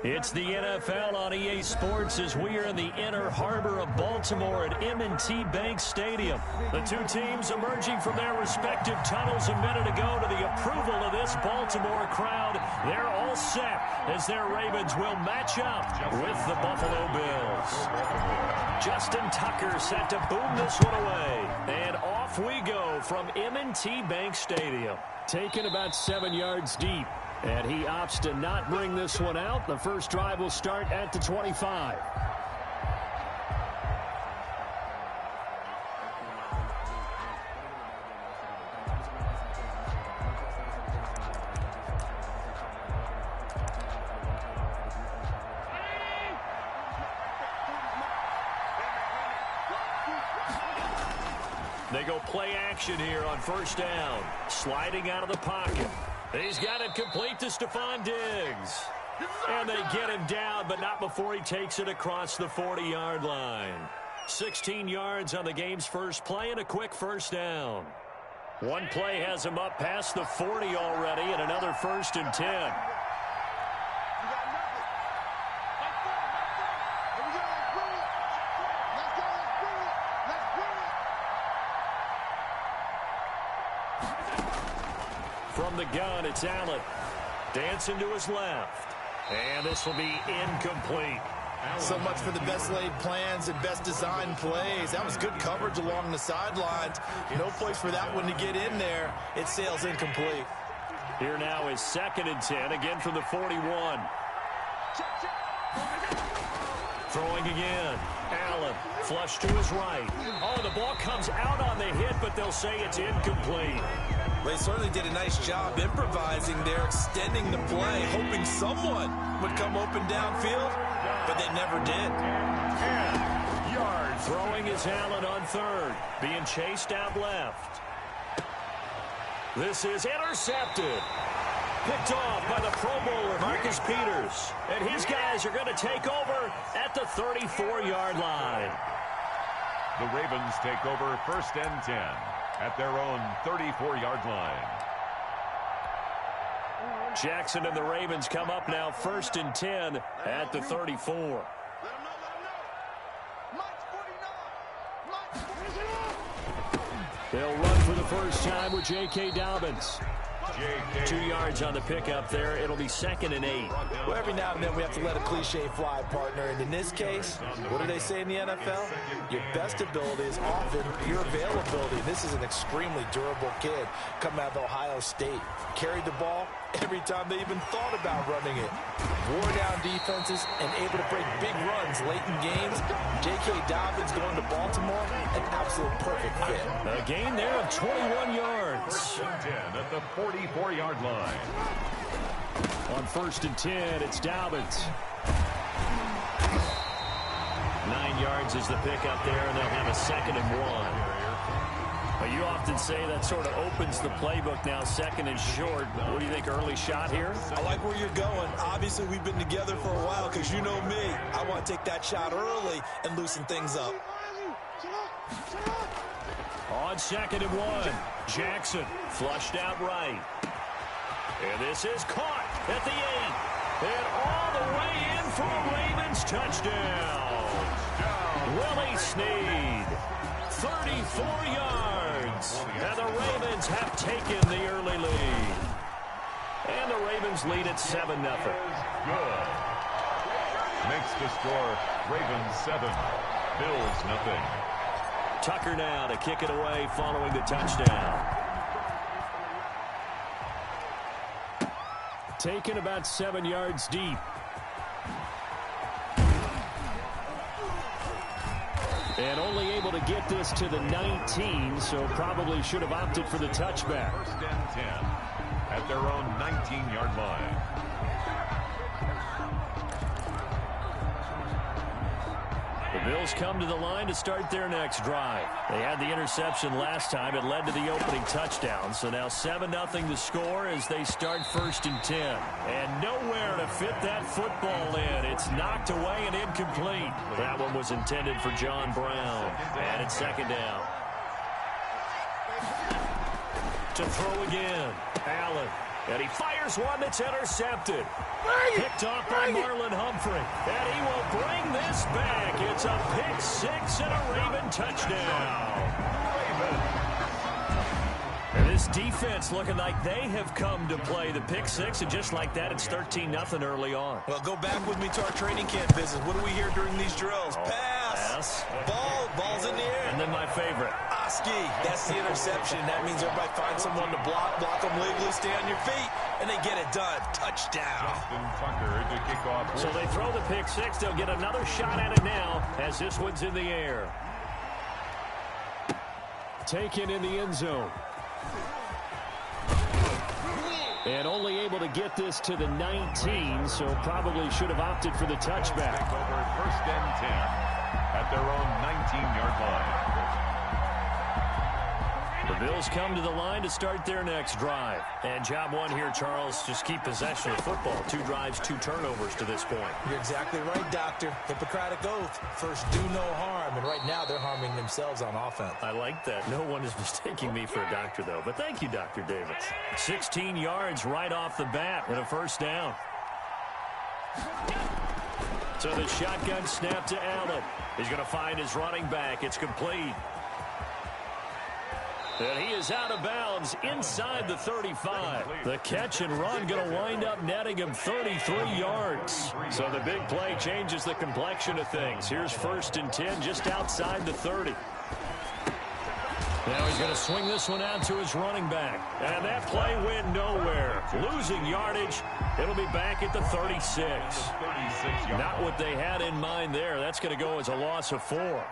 It's the NFL on EA Sports as we are in the inner harbor of Baltimore at M&T Bank Stadium. The two teams emerging from their respective tunnels a minute ago to the approval of this Baltimore crowd. They're all set as their Ravens will match up with the Buffalo Bills. Justin Tucker set to boom this one away. And off we go from M&T Bank Stadium. Taken about 7 yards deep. And he opts to not bring this one out. The first drive will start at the 25. They go play action here on first down. Sliding out of the pocket. He's got it complete to Stephon Diggs. And they get him down, but not before he takes it across the 40-yard line. 16 yards on the game's first play and a quick first down. One play has him up past the 40 already and another 1st and 10. From the gun, it's Allen. Dancing to his left. And this will be incomplete. So much for the best laid plans and best designed plays. That was good coverage along the sidelines. No place for that one to get in there. It sails incomplete. Here now is 2nd and 10, again from the 41. Throwing again. Allen, flush to his right. Oh, the ball comes out on the hit, but they'll say it's incomplete. They certainly did a nice job improvising there, extending the play, hoping someone would come open downfield, but they never did. 10 yards. Throwing is Allen on 3rd, being chased out left. This is intercepted. Picked off by the Pro Bowler, Marcus Peters. And his guys are going to take over at the 34-yard line. The Ravens take over 1st and 10. At their own 34-yard line. Jackson and the Ravens come up now 1st and 10 at the 34. They'll run for the first time with J.K. Dobbins. 2 yards on the pickup there. It'll be 2nd and 8. Well, every now and then we have to let a cliche fly, partner. And in this case, what do they say in the NFL? Your best ability is often your availability. This is an extremely durable kid coming out of Ohio State. Carried the ball every time they even thought about running it. Wore down defenses and able to break big runs late in games. J.K. Dobbins going to Baltimore, an absolute perfect fit. A gain there of 21 yards. 10 at the 44-yard line. On 1st and 10, it's Dobbins. 9 yards is the pickup there, and they'll have a 2nd and 1. You often say that sort of opens the playbook now, 2nd and short. What do you think, early shot here? I like where you're going. Obviously, we've been together for a while because you know me. I want to take that shot early and loosen things up. On 2nd and 1, Jackson flushed out right. And this is caught at the 8. And all the way in for a Ravens touchdown. Willie Snead, 34 yards. And the Ravens have taken the early lead. And the Ravens lead at 7-0. Good. Makes the score Ravens 7, Bills 0. Tucker now to kick it away following the touchdown. Taken about 7 yards deep. And only able to get this to the 19, so probably should have opted for the touchback. 1st and 10 at their own 19-yard line. The Bills come to the line to start their next drive. They had the interception last time. It led to the opening touchdown. So now 7-0 to score as they start 1st and 10. And nowhere to fit that football in. It's knocked away and incomplete. That one was intended for John Brown. And it's 2nd down. To throw again. Allen And he fires one that's intercepted. Picked off by Marlon Humphrey. And he will bring this back. It's a pick six and a Raven touchdown. And this defense looking like they have come to play the pick six. And just like that, it's 13-0 early on. Well, go back with me to our training camp visit. What do we hear during these drills? Pass. Ball's in the air. And then my favorite. That's the interception. That means everybody finds someone to block them legally, stay on your feet, and they get it done. Touchdown. Justin Tucker to kick off. So they throw the pick six. They'll get another shot at it now as this one's in the air. Taken in the end zone. And only able to get this to the 19, so probably should have opted for the touchback. Take over first and 10 at their own 19-yard line. The Bills come to the line to start their next drive. And job one here, Charles, just keep possession of football. 2 drives, 2 turnovers to this point. You're exactly right, Doctor. Hippocratic oath. First, do no harm. And right now, they're harming themselves on offense. I like that. No one is mistaking me for a doctor, though. But thank you, Dr. Davis. 16 yards right off the bat and a first down. So the shotgun snap to Allen. He's going to find his running back. It's complete. And he is out of bounds inside the 35. The catch and run going to wind up netting him 33 yards. So the big play changes the complexion of things. Here's first and 10 just outside the 30. Now he's going to swing this one out to his running back. And that play went nowhere. Losing yardage. It'll be back at the 36. Not what they had in mind there. That's going to go as a loss of 4.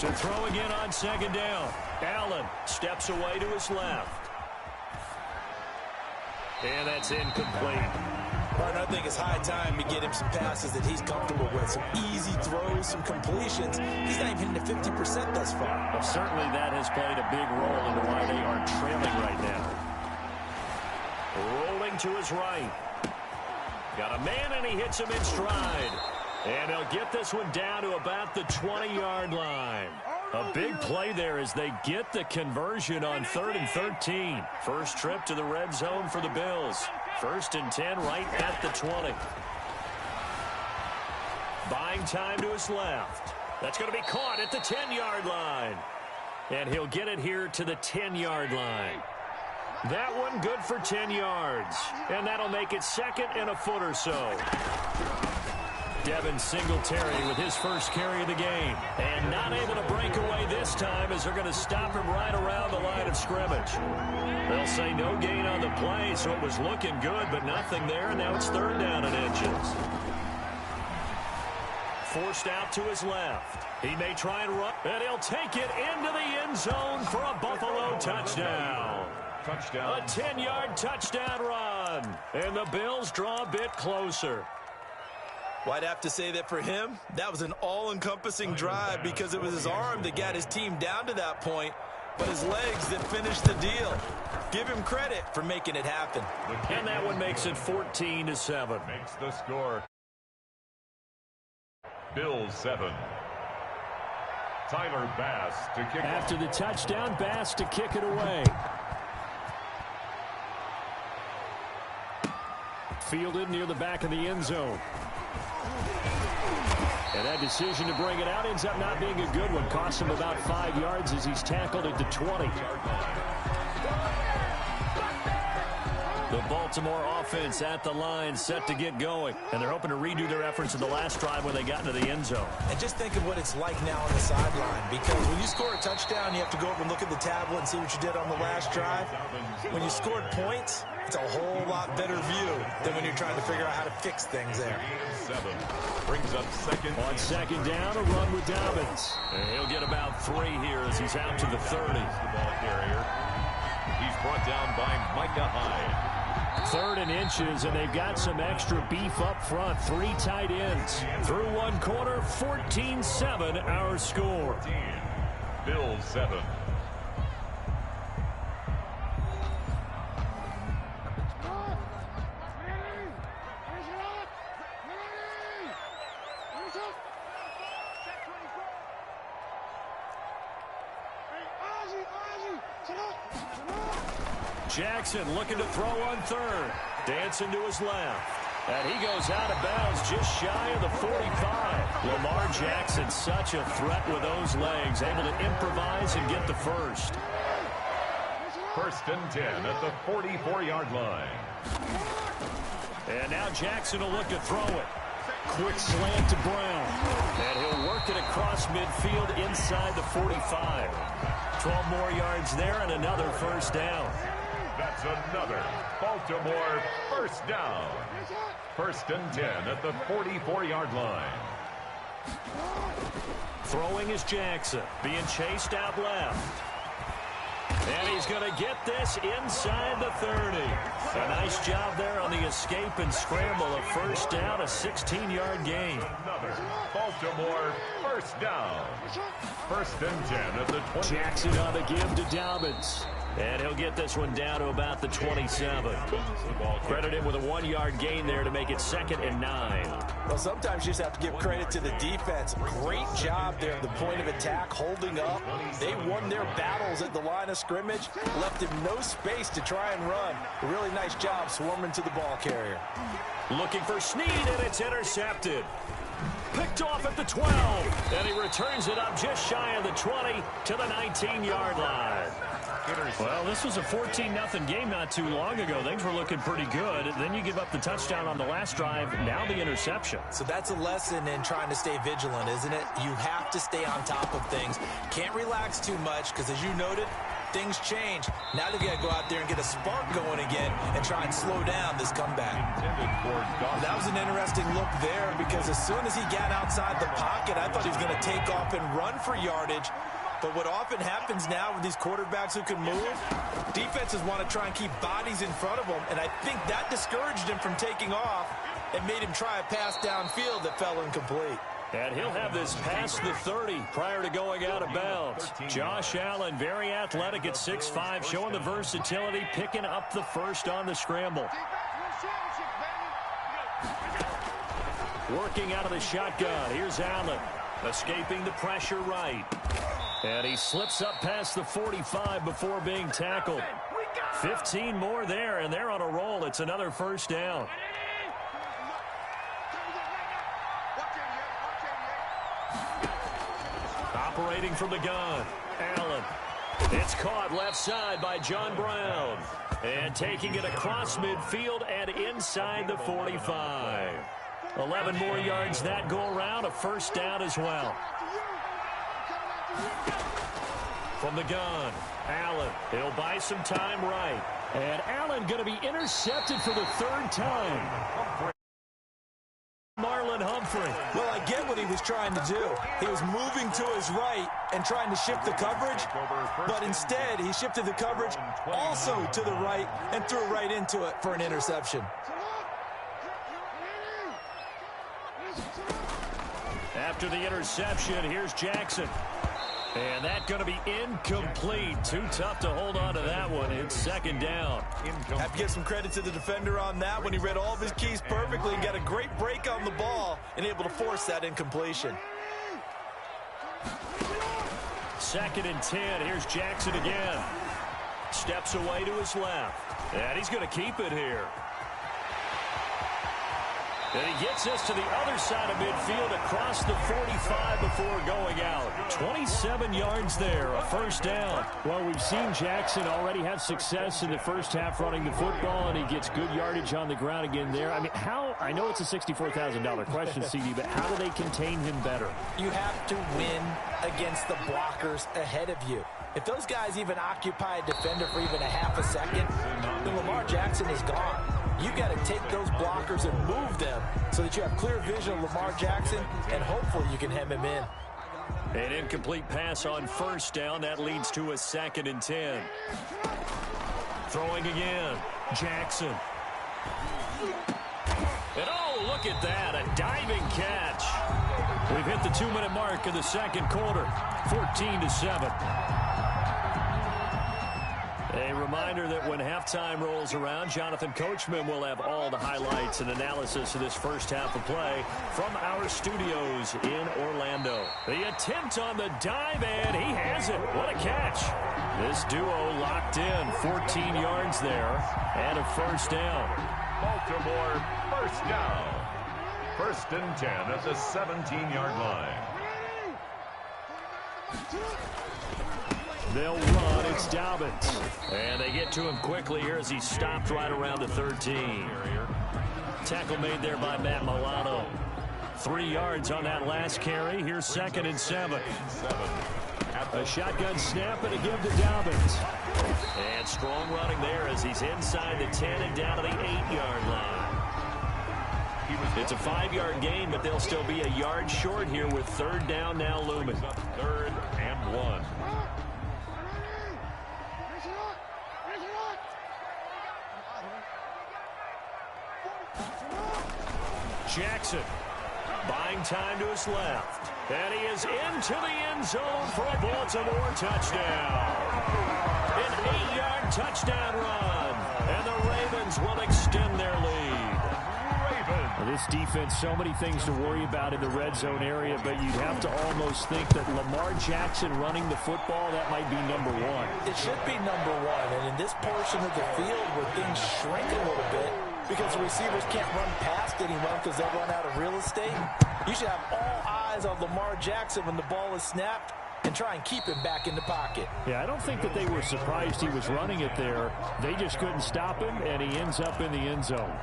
To throw again on second down. Allen steps away to his left. And that's incomplete. Partner, I think it's high time to get him some passes that he's comfortable with. Some easy throws, some completions. He's not even hitting the 50% thus far. Well, certainly that has played a big role into why they are trailing right now. Rolling to his right. Got a man, and he hits him in stride. And they'll get this one down to about the 20-yard line. A big play there as they get the conversion on 3rd and 13. First trip to the red zone for the Bills. First and 10 right at the 20. Buying time to his left. That's going to be caught at the 10-yard line. And he'll get it here to the 10-yard line. That one good for 10 yards. And that'll make it second and a foot or so. Devin Singletary with his first carry of the game. And not able to break away this time as they're going to stop him right around the line of scrimmage. They'll say no gain on the play, so it was looking good, but nothing there, and now it's 3rd down and inches. Forced out to his left. He may try and run, and he'll take it into the end zone for a Buffalo touchdown. A 10-yard touchdown run. And the Bills draw a bit closer. Well, I'd have to say that for him, that was an all-encompassing drive because it was his arm that got his team down to that point, but his legs that finished the deal. Give him credit for making it happen. And that one makes it 14-7. Makes the score. Bills 7. Tyler Bass to kick. After the touchdown, Bass to kick it away. Fielded near the back of the end zone. And that decision to bring it out ends up not being a good one. Costs him about 5 yards as he's tackled at the 20. The Baltimore offense at the line, set to get going. And they're hoping to redo their efforts in the last drive when they got into the end zone. And just think of what it's like now on the sideline. Because when you score a touchdown, you have to go over and look at the tablet and see what you did on the last drive. When you scored points, it's a whole lot better view than when you're trying to figure out how to fix things there. 7 brings up second. On second down, a run with Dobbins. And he'll get about 3 here as he's out to the 30. The ball carrier. He's brought down by Micah Hyde. 3rd and inches, and they've got some extra beef up front. 3 tight ends. Through 1 quarter, 14-7 our score. Bills 7. Jackson looking to throw on third. Dancing to his left. And he goes out of bounds just shy of the 45. Lamar Jackson, such a threat with those legs, able to improvise and get the first. 1st and 10 at the 44-yard line. And now Jackson will look to throw it. Quick slant to Brown. And he'll work it across midfield inside the 45. 12 more yards there and another first down. That's another Baltimore first down. 1st and 10 at the 44-yard line. Throwing is Jackson, being chased out left. And he's going to get this inside the 30. A nice job there on the escape and scramble. A first down, a 16-yard gain. Another Baltimore first down. 1st and 10 at the 20. Jackson on the give to Dobbins. And he'll get this one down to about the 27. Credit him with a 1-yard gain there to make it 2nd and 9. Well, sometimes you just have to give credit to the defense. Great job there at the point of attack, holding up. They won their battles at the line of scrimmage, left him no space to try and run. A really nice job swarming to the ball carrier. Looking for Snead, and it's intercepted. Picked off at the 12, and he returns it up just shy of the 20 to the 19-yard line. Well, this was a 14-0 game not too long ago. Things were looking pretty good. Then you give up the touchdown on the last drive. Now the interception. So that's a lesson in trying to stay vigilant, isn't it? You have to stay on top of things. Can't relax too much because, as you noted, things change. Now they've got to go out there and get a spark going again and try and slow down this comeback. That was an interesting look there because as soon as he got outside the pocket, I thought he was going to take off and run for yardage. But what often happens now with these quarterbacks who can move, defenses want to try and keep bodies in front of them, and I think that discouraged him from taking off and made him try a pass downfield that fell incomplete. And he'll have this past the 30 prior to going out of bounds. Josh Allen, very athletic at 6'5", showing the versatility, picking up the first on the scramble. Working out of the shotgun. Here's Allen, escaping the pressure right. And he slips up past the 45 before being tackled. 15 more there, and they're on a roll. It's another first down. Operating from the gun, Allen. It's caught left side by John Brown. And taking it across midfield and inside the 45. 11 more yards that go around, a first down as well. From the gun, Allen. He'll buy some time right. And Allen going to be intercepted for the 3rd time. Marlon Humphrey. Well, I get what he was trying to do. He was moving to his right and trying to shift the coverage, but instead he shifted the coverage also to the right and threw right into it for an interception. After the interception, here's Jackson. And that's going to be incomplete. Too tough to hold on to that one. It's 2nd down. Have to give some credit to the defender on that when he read all of his keys perfectly and got a great break on the ball and able to force that incompletion. 2nd and 10. Here's Jackson again. Steps away to his left. And he's going to keep it here. And he gets us to the other side of midfield across the 45 before going out. 27 yards there, a first down. Well, we've seen Jackson already have success in the first half running the football, and he gets good yardage on the ground again there. I mean, I know it's a $64,000 question, CD, but how do they contain him better? You have to win against the blockers ahead of you. If those guys even occupy a defender for even a half a second, then Lamar Jackson is gone. You got to take those blockers and move them so that you have clear vision of Lamar Jackson, and hopefully you can hem him in. An incomplete pass on first down. That leads to a 2nd and 10. Throwing again. Jackson. And oh, look at that. A diving catch. We've hit the 2-minute mark of the 2nd quarter. 14-7. A reminder that when halftime rolls around, Jonathan Coachman will have all the highlights and analysis of this first half of play from our studios in Orlando. The attempt on the dive, and he has it. What a catch. This duo locked in, 14 yards there, and a first down. Baltimore first down. 1st and 10 at the 17-yard line. They'll run. It's Dobbins. And they get to him quickly here as he stopped right around the 13. Tackle made there by Matt Milano. 3 yards on that last carry. Here's 2nd and 7. A shotgun snap and a give to Dobbins. And strong running there as he's inside the 10 and down to the 8-yard line. It's a 5-yard gain, but they'll still be a yard short here with 3rd down now looming. 3rd and 1. Jackson buying time to his left. And he is into the end zone for a Baltimore touchdown. An 8-yard touchdown run. And the Ravens will extend their lead. This defense, so many things to worry about in the red zone area, but you'd have to almost think that Lamar Jackson running the football, that might be number one. It should be number one, and in this portion of the field where things shrink a little bit because the receivers can't run past anyone because they'll run out of real estate, you should have all eyes on Lamar Jackson when the ball is snapped and try and keep him back in the pocket. Yeah, I don't think that they were surprised he was running it there. They just couldn't stop him, and he ends up in the end zone.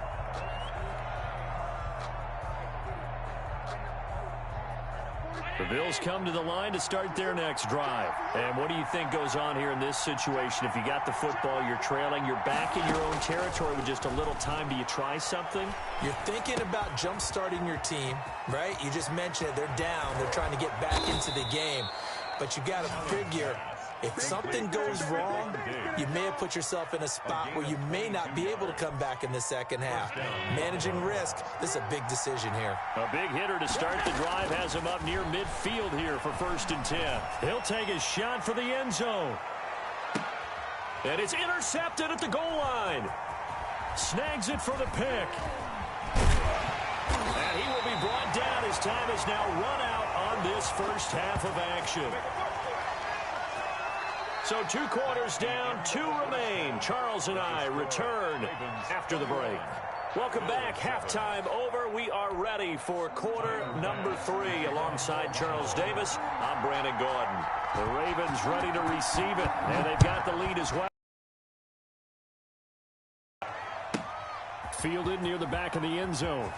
The Bills come to the line to start their next drive. And what do you think goes on here in this situation? If you got the football, you're trailing, you're back in your own territory with just a little time. Do you try something? You're thinking about jump-starting your team, right? You just mentioned it. They're down. They're trying to get back into the game. But you got to figure, if something goes wrong, you may have put yourself in a spot where you may not be able to come back in the second half. Managing risk, this is a big decision here. A big hitter to start the drive has him up near midfield here for 1st and 10. He'll take his shot for the end zone. And it's intercepted at the goal line. Snags it for the pick. And he will be brought down. His time is now run out on this first half of action. So 2 quarters down, 2 remain. Charles and I return after the break. Welcome back. Halftime over. We are ready for quarter number 3. Alongside Charles Davis, I'm Brandon Gordon. The Ravens ready to receive it, and they've got the lead as well. Fielded near the back of the end zone.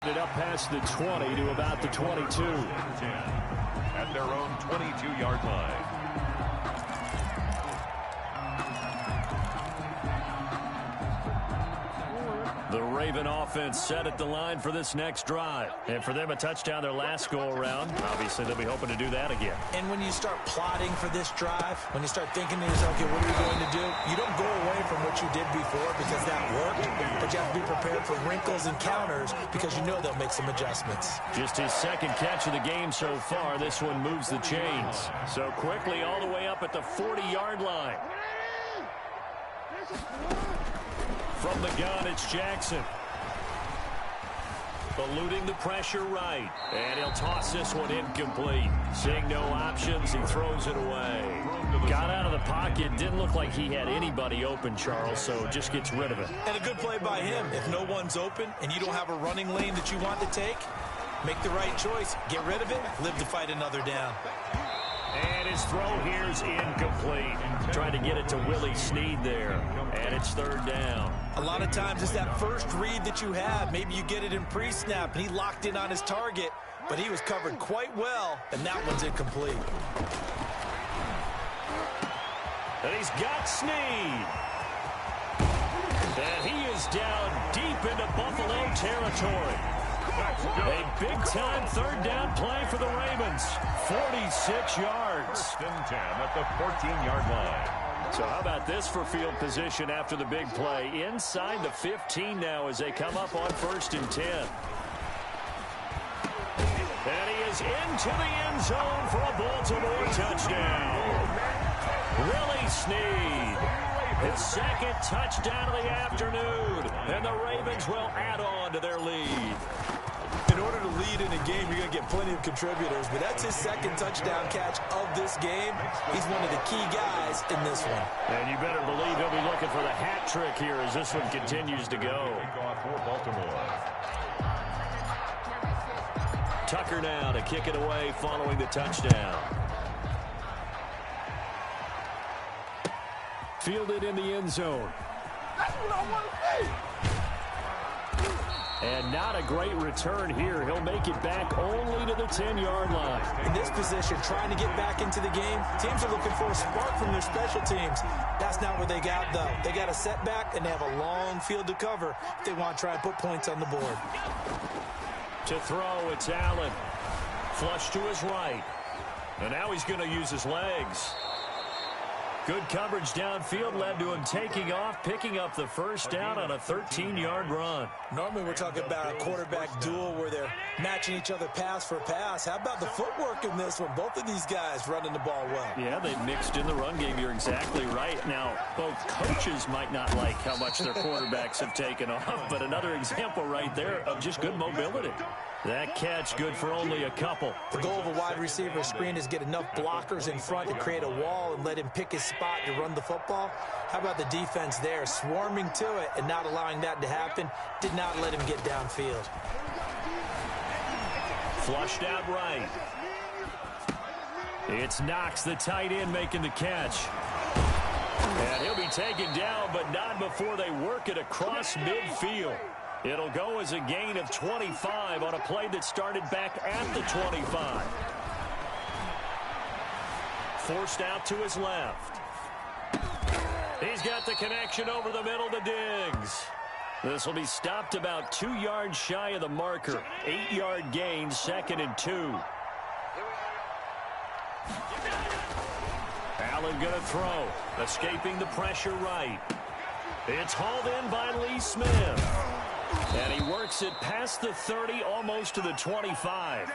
It up past the 20 to about the 22. At their own 22-yard line. The Raven offense set at the line for this next drive. And for them, a touchdown their last go-around. Obviously, they'll be hoping to do that again. And when you start plotting for this drive, when you start thinking to yourself, okay, what are we going to do? You don't go away from what you did before because that worked, but you have to be prepared for wrinkles and counters because you know they'll make some adjustments. Just his 2nd catch of the game so far. This one moves the chains. So quickly all the way up at the 40-yard line. From the gun, it's Jackson. Eluding the pressure right. And he'll toss this one incomplete. Seeing no options, he throws it away. Got out of the pocket. Didn't look like he had anybody open, Charles, so just gets rid of it. And a good play by him. If no one's open and you don't have a running lane that you want to take, make the right choice. Get rid of it. Live to fight another down. And his throw here's incomplete. Trying to get it to Willie Snead there. And it's 3rd down. A lot of times it's that first read that you have. Maybe you get it in pre-snap, and he locked in on his target, but he was covered quite well, and that one's incomplete. And he's got Snead. And he is down deep into Buffalo territory. A big-time 3rd down play for the Ravens. 46 yards. 1st and 10 at the 14-yard line. So how about this for field position after the big play? Inside the 15 now as they come up on 1st and 10. And he is into the end zone for a Baltimore touchdown. Willie Snead, his second touchdown of the afternoon, and the Ravens will add on to their lead. In order to lead in a game, you're going to get plenty of contributors, but that's his second touchdown catch of this game. He's one of the key guys in this one. And you better believe he'll be looking for the hat trick here as this one continues to go. Tucker now to kick it away following the touchdown. Fielded in the end zone. That's what I want to see. And not a great return here. He'll make it back only to the 10-yard line. In this position, trying to get back into the game, teams are looking for a spark from their special teams. That's not what they got, though. They got a setback, and they have a long field to cover if they want to try and put points on the board. To throw, it's Allen. Flush to his right. And now he's going to use his legs. Good coverage downfield led to him taking off, picking up the first down on a 13-yard run. Normally we're talking about a quarterback duel where they're matching each other pass for pass. How about the footwork in this one? Both of these guys running the ball well. Yeah, they mixed in the run game. You're exactly right. Now, both coaches might not like how much their quarterbacks have taken off, but another example right there of just good mobility. That catch good for only a couple. The goal of a wide receiver screen is get enough blockers in front to create a wall and let him pick his spot to run the football. How about the defense there, swarming to it and not allowing that to happen? Did not let him get downfield. Flushed out right. It's Knox, the tight end, making the catch. And he'll be taken down, but not before they work it across midfield. It'll go as a gain of 25 on a play that started back at the 25. Forced out to his left. He's got the connection over the middle to Diggs. This will be stopped about 2 yards shy of the marker. 8-yard gain, 2nd and 2. Allen going to throw. Escaping the pressure right. It's hauled in by Lee Smith. And he works it past the 30, almost to the 25.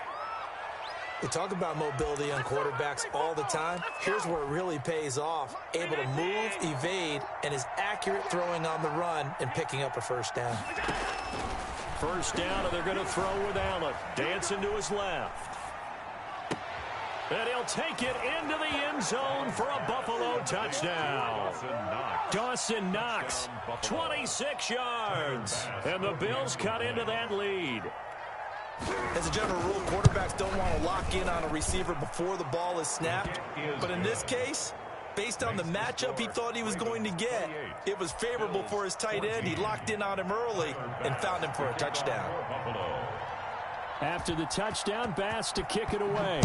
We talk about mobility on quarterbacks all the time. Here's where it really pays off. Able to move, evade, and is accurate throwing on the run and picking up a first down. First down, and they're going to throw with Allen. Dancing to his left. And he'll take it into the end zone for a Buffalo touchdown. Dawson Knox, 26 yards. And the Bills cut into that lead. As a general rule, quarterbacks don't want to lock in on a receiver before the ball is snapped. But in this case, based on the matchup he thought he was going to get, it was favorable for his tight end. He locked in on him early and found him for a touchdown. After the touchdown, Bass to kick it away.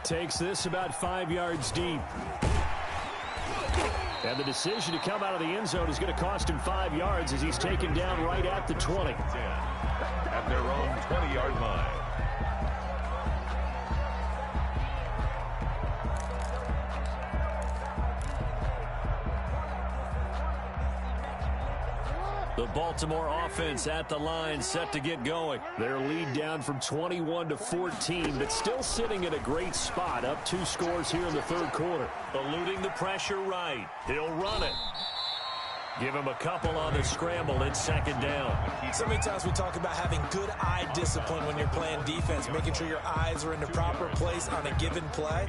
Takes this about 5 yards deep. And the decision to come out of the end zone is going to cost him 5 yards as he's taken down right at the 20. At their own 20-yard line. The Baltimore offense at the line, set to get going. Their lead down from 21 to 14, but still sitting in a great spot, up 2 scores here in the third quarter. Eluding the pressure right. He'll run it. Give him a couple on the scramble. It's 2nd down. So many times we talk about having good eye discipline when you're playing defense, making sure your eyes are in the proper place on a given play.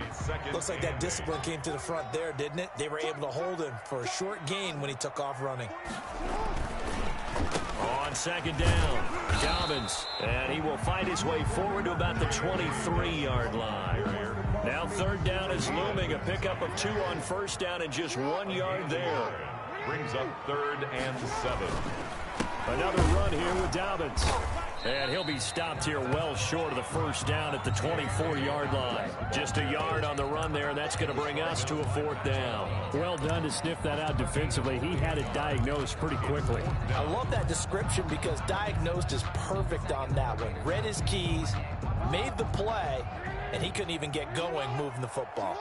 Looks like that discipline came to the front there, didn't it? They were able to hold him for a short gain when he took off running. On 2nd down, Dobbins, and he will find his way forward to about the 23-yard line. Now 3rd down is looming, a pickup of 2 on 1st down and just 1 yard there. Brings up 3rd and 7. Another run here with Dobbins. And he'll be stopped here well short of the 1st down at the 24-yard line. Just a yard on the run there, and that's going to bring us to a 4th down. Well done to sniff that out defensively. He had it diagnosed pretty quickly. I love that description because diagnosed is perfect on that one. Read his keys, made the play, and he couldn't even get going moving the football.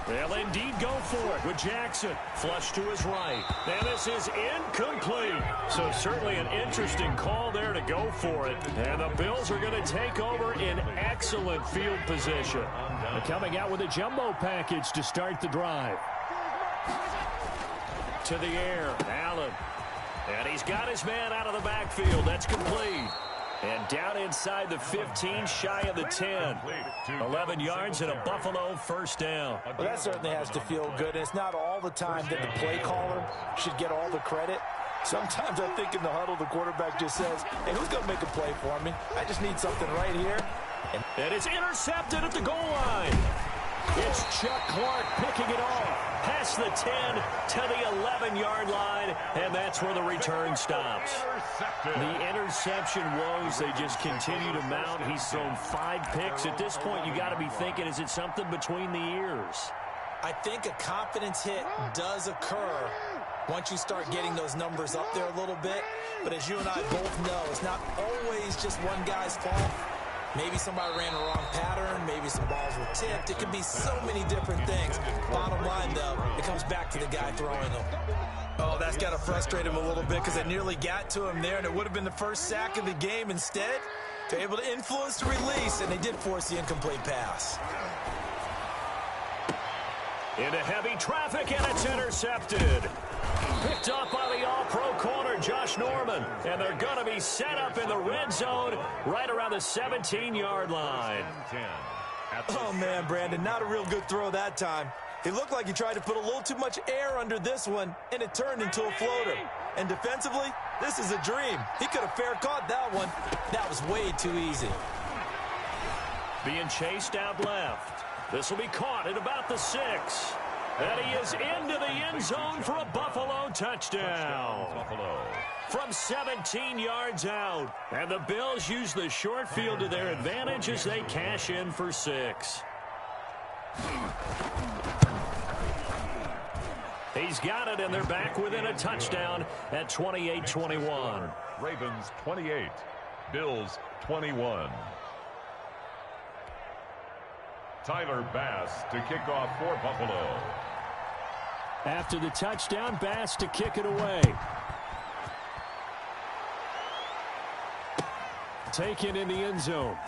They'll indeed go for it with Jackson. Flush to his right. And this is incomplete. So certainly an interesting call there to go for it. And the Bills are going to take over in excellent field position. They're coming out with a jumbo package to start the drive. To the air, Allen. And he's got his man out of the backfield. That's complete. And down inside the 15, shy of the 10. 11 yards and a Buffalo first down. Well, that certainly has to feel good. And it's not all the time that the play caller should get all the credit. Sometimes I think in the huddle, the quarterback just says, hey, who's going to make a play for me? I just need something right here. And it's intercepted at the goal line. It's Chuck Clark picking it off. Past the 10 to the 11-yard line, and that's where the return stops. The interception woes, they just continue to mount. He's thrown 5 picks. At this point, you got to be thinking, is it something between the ears? I think a confidence hit does occur once you start getting those numbers up there a little bit. But as you and I both know, it's not always just one guy's fault. Maybe somebody ran a wrong pattern. Maybe some balls were tipped. It can be so many different things. Bottom line, though, it comes back to the guy throwing them. Oh, that's got to frustrate him a little bit because it nearly got to him there, and it would have been the first sack of the game. Instead, they're able to influence the release, and they did force the incomplete pass. Into heavy traffic, and it's intercepted. Picked up by the all-pro corner, Josh Norman. And they're going to be set up in the red zone right around the 17-yard line. Oh, man, Brandon, not a real good throw that time. It looked like he tried to put a little too much air under this one, and it turned into a floater. And defensively, this is a dream. He could have fair caught that one. That was way too easy. Being chased out left. This will be caught at about the 6. And he is into the end zone for a Buffalo touchdown. From 17 yards out. And the Bills use the short field to their advantage as they cash in for 6. He's got it, and they're back within a touchdown at 28-21. Ravens 28, Bills 21. Tyler Bass to kick off for Buffalo. After the touchdown, Bass to kick it away. Taken in the end zone.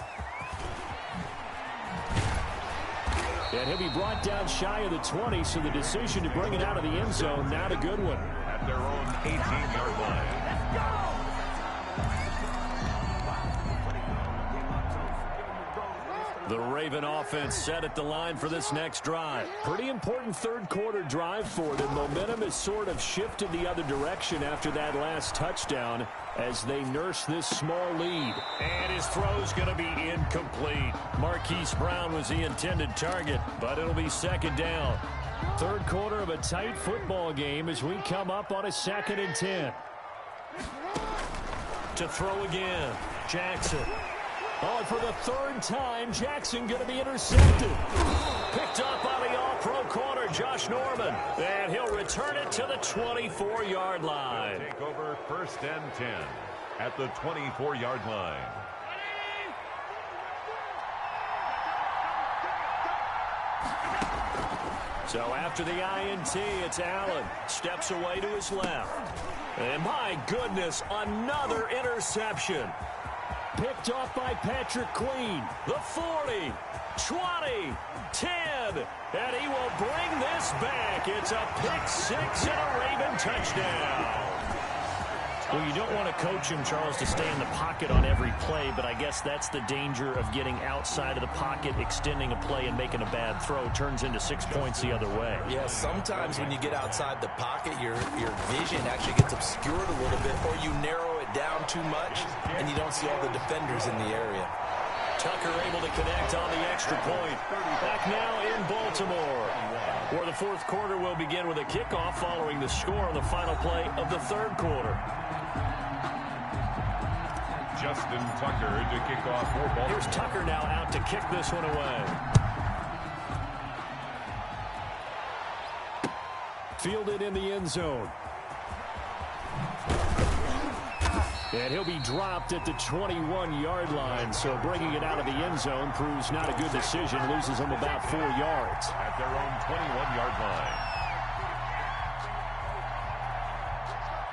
And he'll be brought down shy of the 20, so the decision to bring it out of the end zone, not a good one. At their own 18-yard line. The Raven offense set at the line for this next drive. Pretty important third-quarter drive for them. Momentum has sort of shifted the other direction after that last touchdown as they nurse this small lead. And his throw's going to be incomplete. Marquise Brown was the intended target, but it'll be second down. Third quarter of a tight football game as we come up on a 2nd and 10. To throw again, Jackson. Oh, and for the 3rd time, Jackson going to be intercepted. Picked up by the all-pro corner, Josh Norman. And he'll return it to the 24-yard line. Take over 1st and 10 at the 24-yard line. So after the INT, it's Allen. Steps away to his left. And my goodness, another interception. Picked off by Patrick Queen. The 40, 20, 10, and he will bring this back. It's a pick 6 and a Raven touchdown. Well, you don't want to coach him, Charles, to stay in the pocket on every play, but I guess that's the danger of getting outside of the pocket, extending a play, and making a bad throw. Turns into 6 points the other way. Yeah, sometimes when you get outside the pocket, your vision actually gets obscured a little bit, or you narrow it down too much, and you don't see all the defenders in the area. Tucker able to connect on the extra point. Back now in Baltimore, where the 4th quarter will begin with a kickoff following the score on the final play of the 3rd quarter. Justin Tucker to kick off for Baltimore. Here's Tucker now out to kick this one away. Fielded in the end zone. And he'll be dropped at the 21-yard line, so bringing it out of the end zone proves not a good decision. Loses them about 4 yards. At their own 21-yard line.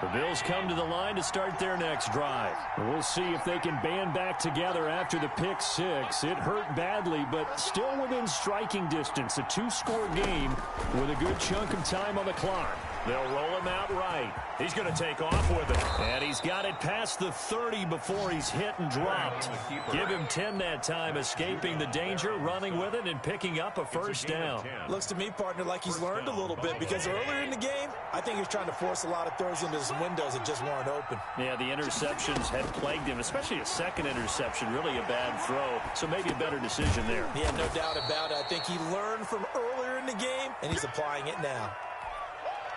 The Bills come to the line to start their next drive. We'll see if they can band back together after the pick six. It hurt badly, but still within striking distance. A 2-score game with a good chunk of time on the clock. They'll roll him out right. He's going to take off with it. And he's got it past the 30 before he's hit and dropped. Give him 10 that time, escaping the danger, running with it, and picking up a first down. Looks to me, partner, like he's learned a little bit, because earlier in the game, I think he was trying to force a lot of throws into some windows that just weren't open. Yeah, the interceptions had plagued him, especially a second interception, really a bad throw. So maybe a better decision there. Yeah, no doubt about it. I think he learned from earlier in the game, and he's applying it now.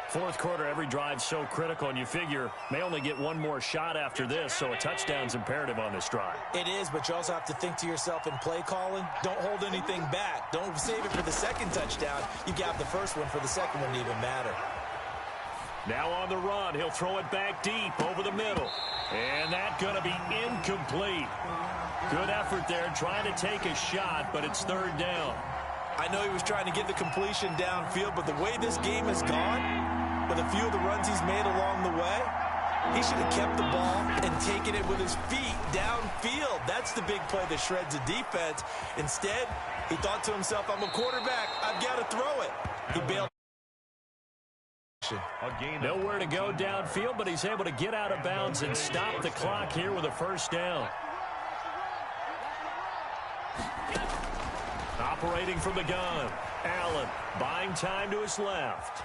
Fourth quarter, every drive's so critical, and you figure may only get one more shot after this, so a touchdown's imperative on this drive. It is, but you also have to think to yourself in play calling, don't hold anything back. Don't save it for the second touchdown. You got the first one for the second one to even matter. Now on the run, he'll throw it back deep over the middle. And that's going to be incomplete. Good effort there, trying to take a shot, but it's third down. I know he was trying to get the completion downfield, but the way this game has gone, with a few of the runs he's made along the way, he should have kept the ball and taken it with his feet downfield. That's the big play that shreds a defense. Instead, he thought to himself, I'm a quarterback. I've got to throw it. He bailed. Nowhere to go downfield, but he's able to get out of bounds and stop the clock here with a first down. Operating from the gun, Allen buying time to his left.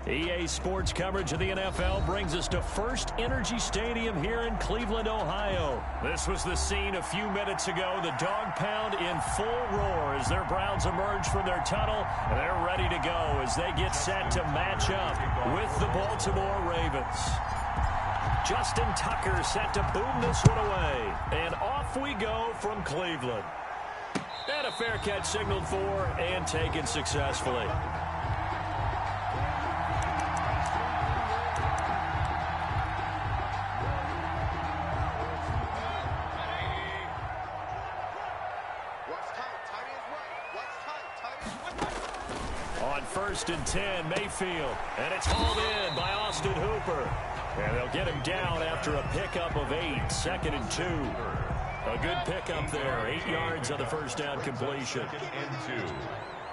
EA Sports coverage of the NFL brings us to First Energy Stadium here in Cleveland, Ohio. This was the scene a few minutes ago. The dog pound in full roar as their Browns emerge from their tunnel. And they're ready to go as they get set to match up with the Baltimore Ravens. Justin Tucker set to boom this one away. And off we go from Cleveland. And a fair catch signaled for and taken successfully. On 1st and 10, Mayfield. And it's hauled in by Austin Hooper. And they'll get him down after a pickup of 8. 2nd and 2. A good pickup there. 8 yards on the first down completion. 2nd and 2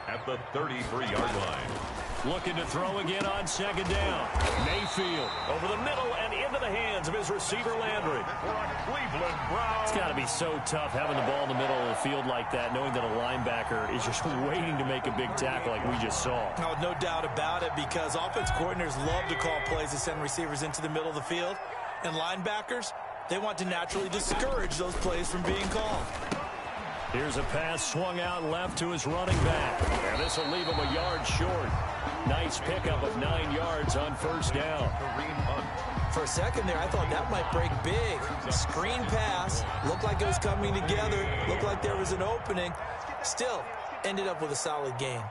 at the 33-yard line. Looking to throw again on 2nd down. Mayfield over the middle and into the hands of his receiver Landry. Cleveland Browns. It's got to be so tough having the ball in the middle of the field like that, knowing that a linebacker is just waiting to make a big tackle like we just saw. Oh, no doubt about it, because offense coordinators love to call plays to send receivers into the middle of the field. And linebackers, they want to naturally discourage those plays from being called. Here's a pass swung out left to his running back. And this will leave him a yard short. Nice pickup of 9 yards on 1st down. For a second there, I thought that might break big. Screen pass. Looked like it was coming together. Looked like there was an opening. Still, ended up with a solid gain.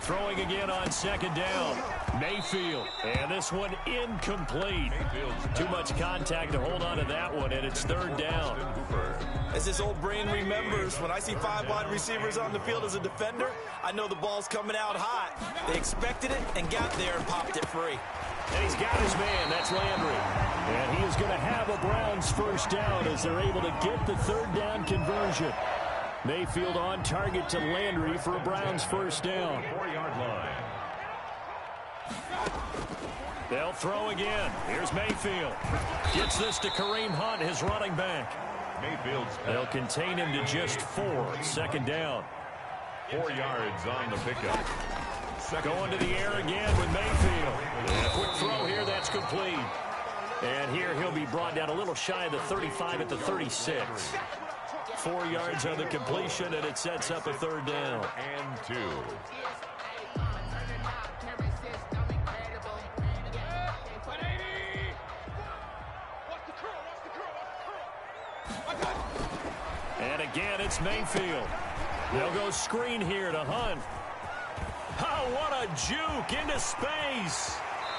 Throwing again on 2nd down. Mayfield. And this one incomplete. Too much contact to hold on to that one, and it's 3rd down. As his old brain remembers, when I see 5 wide receivers on the field as a defender, I know the ball's coming out hot. They expected it and got there and popped it free. And he's got his man. That's Landry. And he is going to have a Browns 1st down as they're able to get the 3rd down conversion. Mayfield on target to Landry for a Browns 1st down. 4-yard line. They'll throw again. Here's Mayfield. Gets this to Kareem Hunt, his running back. Mayfield's They'll contain him to just 4. 2nd down. 4 yards on the pickup. Going to the air again with Mayfield. And a quick throw here, that's complete. And here he'll be brought down a little shy of the 35 at the 36. 4 yards on the completion, and it sets up a 3rd down. And 2. And again, it's Mayfield. They'll go screen here to Hunt. Oh, what a juke into space.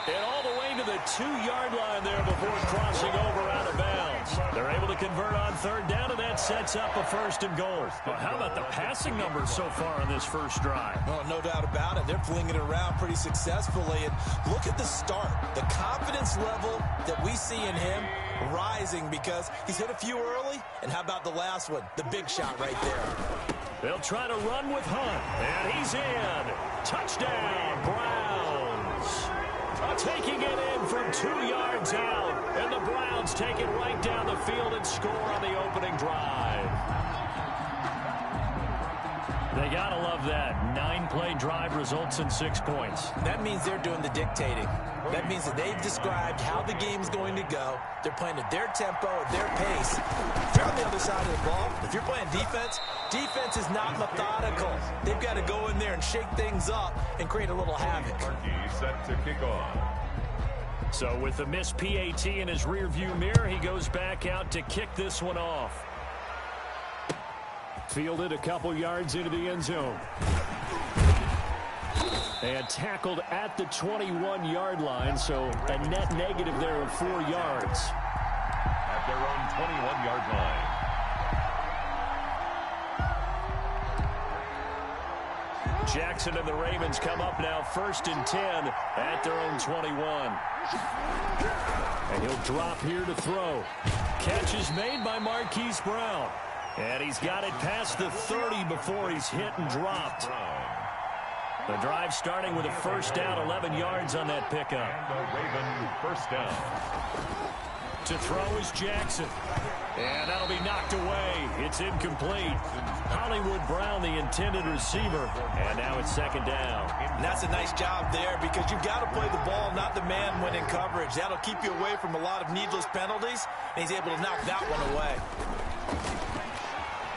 And all the way to the 2-yard line there before crossing over out of bounds. They're able to convert on 3rd down, and that sets up a 1st and goal. Well, how about the passing numbers so far on this first drive? Oh, no doubt about it. They're flinging it around pretty successfully. And look at the start. The confidence level that we see in him rising because he's hit a few early. And how about the last one? The big shot right there. They'll try to run with Hunt. And he's in. Touchdown, Browns. Taking it in from 2 yards out. And the Browns take it right down the field and score on the opening drive. They got to love that. 9-play drive results in 6 points. That means they're doing the dictating. That means that they've described how the game's going to go. They're playing at their tempo, at their pace. If you're on the other side of the ball, if you're playing defense, defense is not methodical. They've got to go in there and shake things up and create a little havoc. Set to kick off. So with the missed PAT in his rearview mirror, he goes back out to kick this one off. Fielded a couple yards into the end zone. And tackled at the 21-yard line, so a net negative there of 4 yards. At their own 21-yard line. Jackson and the Ravens come up now 1st and 10 at their own 21. And he'll drop here to throw. Catch is made by Marquise Brown. And he's got it past the 30 before he's hit and dropped. The drive starting with a 1st down, 11 yards on that pickup. And the Raven 1st down. To throw is Jackson. And that'll be knocked away. It's incomplete. Hollywood Brown, the intended receiver. And now it's second down. And that's a nice job there because you've got to play the ball, not the man when in coverage. That'll keep you away from a lot of needless penalties, and he's able to knock that one away.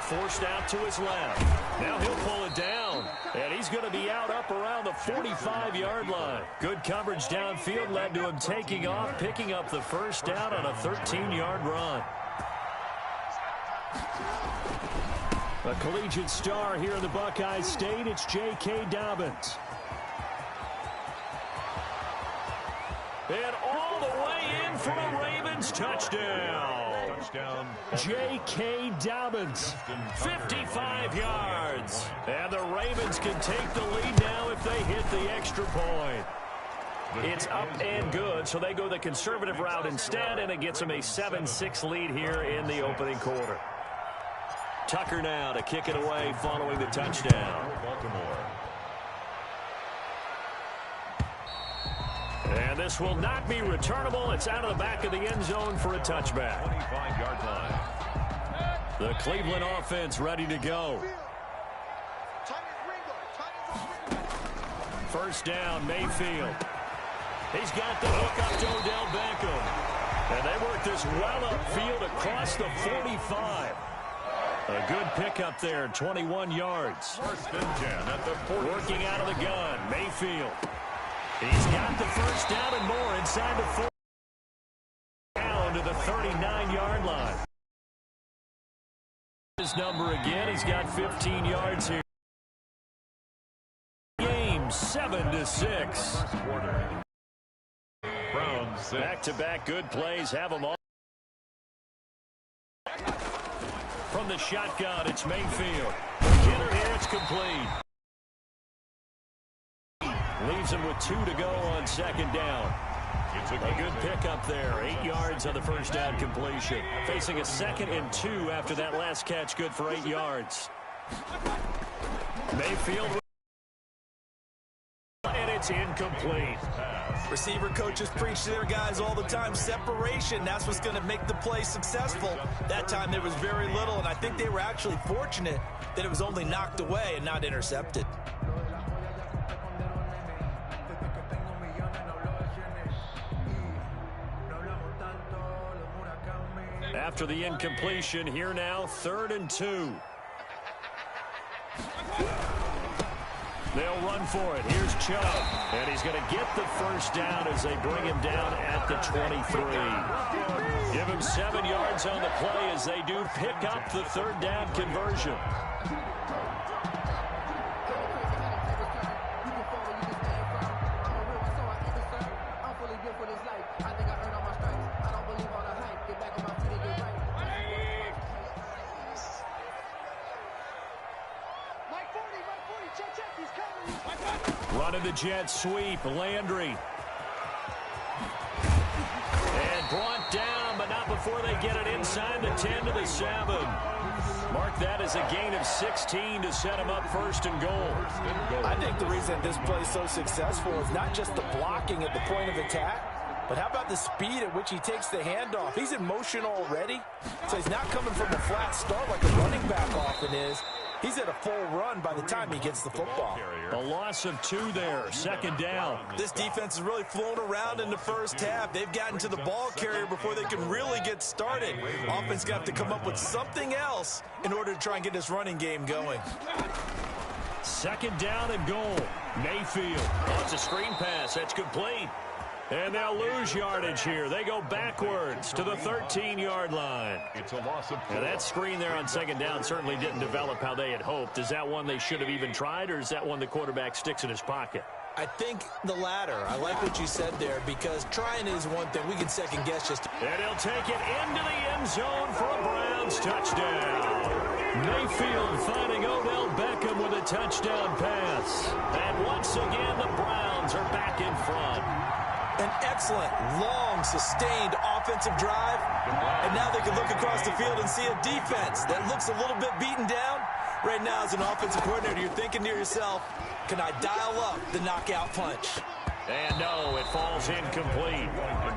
Forced out to his left. Now he'll pull it down. And he's going to be out up around the 45-yard line. Good coverage downfield led to him taking off, picking up the first down on a 13-yard run. A collegiate star here in the Buckeye State, it's J.K. Dobbins. And all the way in for a Ravens touchdown. J.K. Dobbins, 55 yards. And the Ravens can take the lead now if they hit the extra point. It's up and good, so they go the conservative route instead, and it gets them a 7-6 lead here in the opening quarter. Tucker now to kick it away following the touchdown. And this will not be returnable. It's out of the back of the end zone for a touchback. 25-yard line. The Cleveland offense ready to go. First down, Mayfield. He's got the hook up to Odell Beckham. And they work this well upfield across the 45. A good pickup there, 21 yards. First and 10 at the 40. Working out of the gun, Mayfield. He's got the first down and more inside the 40. Down to the 39-yard line. His number again, he's got 15 yards here. Game 7-6. Browns 6. Back-to-back good plays, have them all. From the shotgun, it's Mayfield. Kidder here, it's complete. Leaves him with 2 to go on second down. It's a good pickup there. 8 yards on the first down completion. Facing a 2nd and 2 after that last catch. Good for 8 yards. Mayfield. And it's incomplete. Receiver coaches preach to their guys all the time. Separation, that's what's going to make the play successful. That time there was very little, and I think they were actually fortunate that it was only knocked away and not intercepted. After the incompletion, here now, 3rd and 2. They'll run for it. Here's Chubb. And he's going to get the first down as they bring him down at the 23. Give him 7 yards on the play as they do pick up the 3rd down conversion. Running the jet sweep, Landry. And brought down, but not before they get it inside the 10 to the 7. Mark that as a gain of 16 to set him up 1st and goal. I think the reason this play is so successful is not just the blocking at the point of attack, but how about the speed at which he takes the handoff? He's in motion already, so he's not coming from a flat start like a running back often is. He's at a full run by the time he gets the football. A loss of 2 there, 2nd down. This defense has really flown around in the first half. They've gotten to the ball carrier before they can really get started. Offense got to come up with something else in order to try and get this running game going. 2nd down and goal. Mayfield. Oh, it's a screen pass. That's complete. And they'll lose yardage here. They go backwards to the 13-yard line. It's a loss of 4. Now that screen there on 2nd down certainly didn't develop how they had hoped. Is that one they should have even tried, or is that one the quarterback sticks in his pocket? I think the latter. I like what you said there because trying is one thing. We can second guess just. And he'll take it into the end zone for a Browns touchdown. Mayfield finding Odell Beckham with a touchdown pass. And once again, the Browns are back in front. An excellent, long, sustained offensive drive. And now they can look across the field and see a defense that looks a little bit beaten down. Right now, as an offensive coordinator, you're thinking to yourself, can I dial up the knockout punch? And no, it falls incomplete.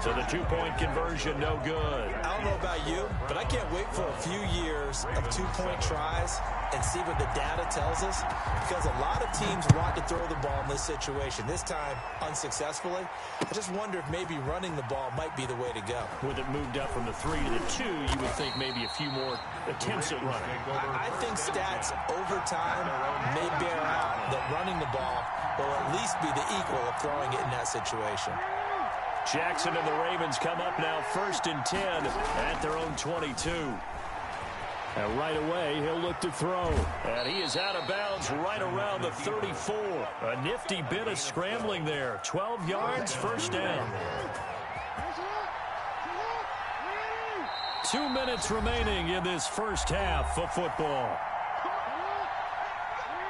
So the two-point conversion, no good. I don't know about you, but I can't wait for a few years of two-point tries and see what the data tells us, because a lot of teams want to throw the ball in this situation, this time unsuccessfully. I just wonder if maybe running the ball might be the way to go. With it moved up from the 3 to the 2, you would think maybe a few more attempts at running. I think stats over time may bear out that running the ball will at least be the equal of throwing it in that situation. Jackson and the Ravens come up now 1st and 10 at their own 22. And right away, he'll look to throw. And he is out of bounds right around the 34. A nifty bit of scrambling there. 12 yards, first down. 2 minutes remaining in this first half of football.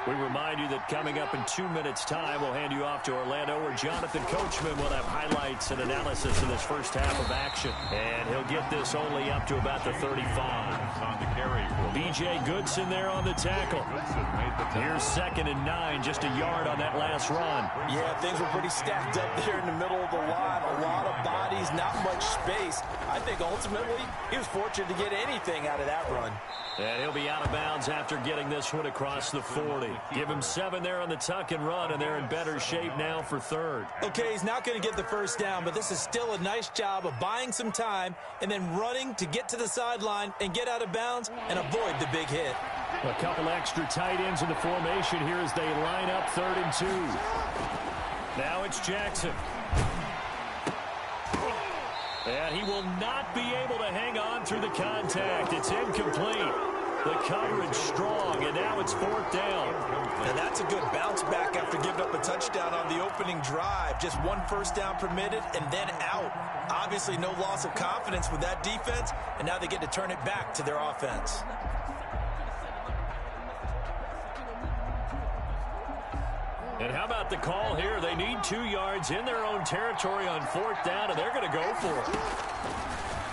We remind you that coming up in 2 minutes' time, we'll hand you off to Orlando, where Jonathan Coachman will have highlights and analysis of this first half of action. And he'll get this only up to about the 35. B.J. Goodson there on the tackle. Here's 2nd and 9, just a yard on that last run. Yeah, things were pretty stacked up there in the middle of the line. A lot of bodies, not much space. I think ultimately he was fortunate to get anything out of that run. And he'll be out of bounds after getting this one across the 40. Give him 7 there on the tuck and run, and they're in better shape now for 3rd. Okay, he's not going to get the first down, but this is still a nice job of buying some time and then running to get to the sideline and get out of bounds and avoid the big hit. A couple extra tight ends in the formation here as they line up 3rd and 2. Now it's Jackson. And he will not be able to hang on through the contact. It's incomplete. The coverage strong, and now it's 4th down. And that's a good bounce back after giving up a touchdown on the opening drive. Just 1 first down permitted and then out. Obviously no loss of confidence with that defense, and now they get to turn it back to their offense. And how about the call here? They need 2 yards in their own territory on 4th down, and they're going to go for it.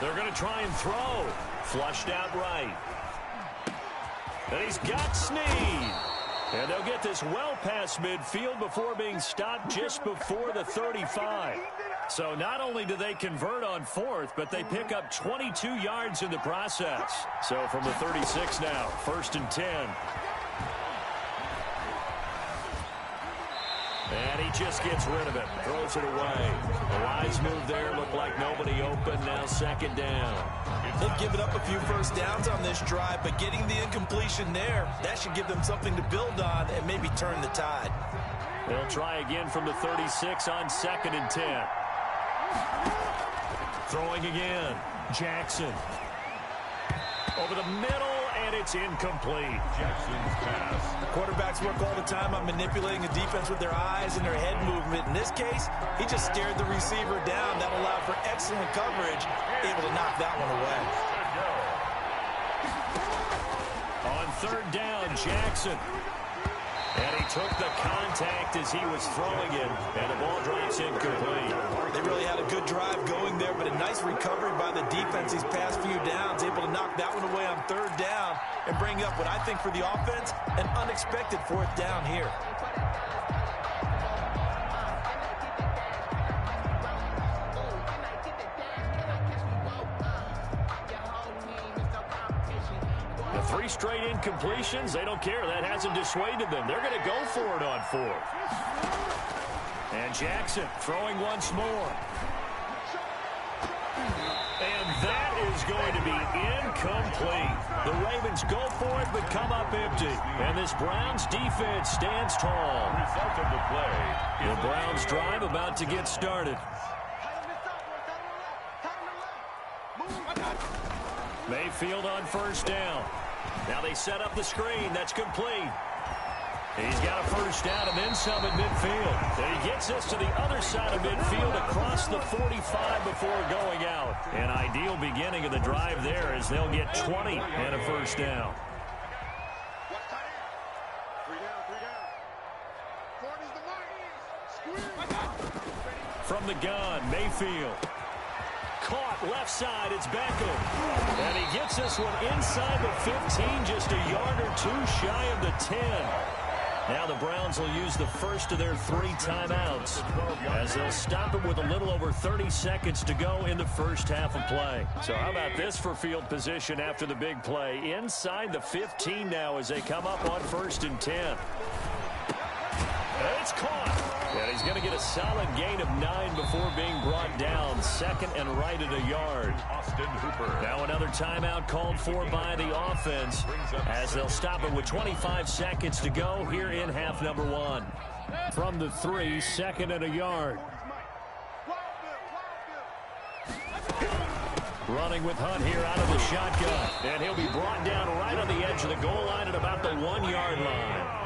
They're going to try and throw. Flushed out right. And he's got Snead. And they'll get this well past midfield before being stopped just before the 35. So not only do they convert on 4th, but they pick up 22 yards in the process. So from the 36 now, 1st and 10. And he just gets rid of it, throws it away. A wise move there, looked like nobody open, now 2nd down. They've given up a few first downs on this drive, but getting the incompletion there, that should give them something to build on and maybe turn the tide. They'll try again from the 36 on 2nd and 10. Throwing again, Jackson. Over the middle, and it's incomplete. Jackson's pass. Quarterbacks work all the time on manipulating a defense with their eyes and their head movement. In this case, he just stared the receiver down. That allowed for excellent coverage, able to knock that one away. On 3rd down, Jackson. And he took the contact as he was throwing it, and the ball drops incomplete. They really had a good drive going there, but a nice recovery by the defense these past few downs, able to knock that one away on 3rd down and bring up what I think for the offense, an unexpected 4th down here. The 3 straight incompletions, they don't care. That hasn't dissuaded them. They're going to go for it on 4th. And Jackson throwing once more. And that is going to be incomplete. The Ravens go for it, but come up empty. And this Browns defense stands tall. Result of the play. The Browns drive about to get started. Mayfield on 1st down. Now they set up the screen. That's complete. He's got a first down and then some at midfield. And he gets this to the other side of midfield across the 45 before going out. An ideal beginning of the drive there as they'll get 20 and a first down. From the gun, Mayfield. Caught left side, it's Beckham. And he gets this one inside the 15, just a yard or 2 shy of the 10. Now the Browns will use the first of their 3 timeouts as they'll stop it with a little over 30 seconds to go in the first half of play. So how about this for field position after the big play? Inside the 15 now as they come up on 1st and 10. And it's caught. And he's going to get a solid gain of 9 before being brought down. 2nd and right at a yard. Austin Hooper. Now another timeout called for by the offense as they'll stop it with 25 seconds to go here in half number 1. From the 3, 2nd and a yard. Running with Hunt here out of the shotgun. And he'll be brought down right on the edge of the goal line at about the 1-yard line.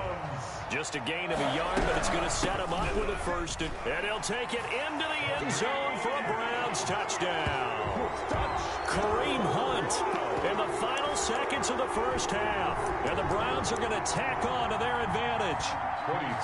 Just a gain of a yard, but it's going to set him up with a first. And he'll take it into the end zone for a Browns touchdown. Kareem Hunt in the final seconds of the first half. And the Browns are going to tack on to their advantage.